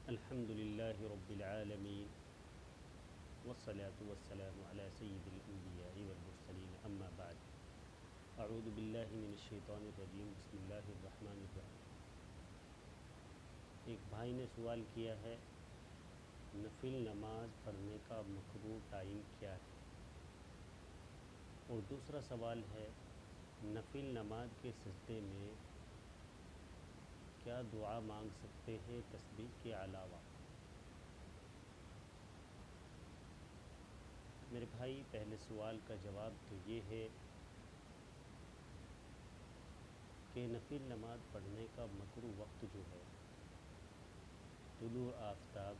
الحمد للہ رب العالمین والصلاة والسلام علی سید الانبیاء والمرسلین اما بعد اعوذ باللہ من الشیطان الرجیم بسم اللہ الرحمن الرحیم۔ ایک بھائی نے سوال کیا ہے، نفل نماز پڑھنے کا مکروہ ٹائم کیا ہے؟ اور دوسرا سوال ہے، نفل نماز کے سجدے میں کیا دعا مانگ سکتے ہیں تسبیح کے علاوہ؟ میرے بھائی، پہلے سوال کا جواب تو یہ ہے کہ نفل نماز پڑھنے کا مکروہ وقت جو ہے طلوع آفتاب،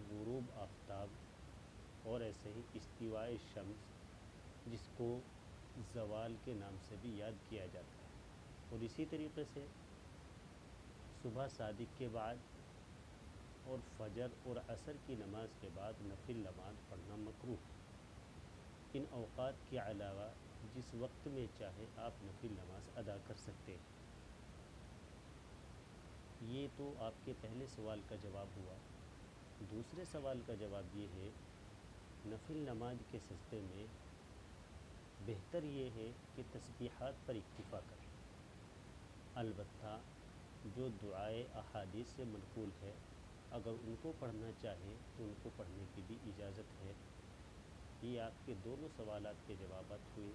غروب آفتاب اور ایسے ہی استواء شمس، جس کو زوال کے نام سے بھی یاد کیا جاتا ہے، اور اسی طریقے سے صبح صادق کے بعد اور فجر اور عصر کی نماز کے بعد نفل نماز پڑھنا مکروہ ہے۔ ان اوقات کے علاوہ جس وقت میں چاہے آپ نفل نماز ادا کر سکتے ہیں۔ یہ تو آپ کے پہلے سوال کا جواب ہوا۔ دوسرے سوال کا جواب یہ ہے، نفل نماز کے سجدے میں بہتر یہ ہے کہ تسبیحات پر اکتفا کریں، البتہ جو دعائے احادیث سے منقول ہے اگر ان کو پڑھنا چاہیں تو ان کو پڑھنے کی بھی اجازت ہے۔ یہ آپ کے دونوں سوالات کے جوابات ہوئے۔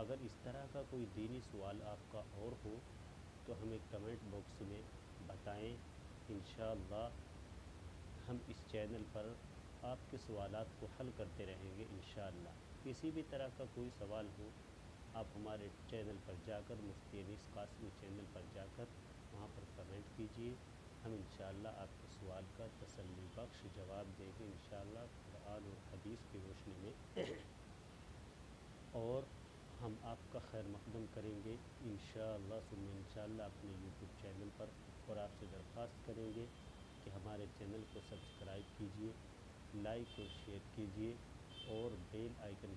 اگر اس طرح کا کوئی دینی سوال آپ کا اور ہو تو ہمیں کمنٹ باکس میں بتائیں، انشاءاللہ ہم اس چینل پر آپ کے سوالات کو حل کرتے رہیں گے انشاءاللہ۔ کسی بھی طرح کا کوئی سوال ہو، آپ ہمارے چینل پر جا کر، مفتی انیس قاسمی چینل پر جا کر وہاں پر کمنٹ کیجئے، ہم انشاءاللہ آپ کے سوال کا تسلی بخش جواب دیں گے انشاءاللہ قرآن اور حدیث کی روشنی میں، اور ہم آپ کا خیر مقدم کریں گے انشاءاللہ ثم انشاءاللہ اپنے یوٹیوب چینل پر، اور آپ سے درخواست کریں گے کہ ہمارے چینل کو سبسکرائب کیجئے، لائک اور شیئر کیجئے، اور بیل آئیکن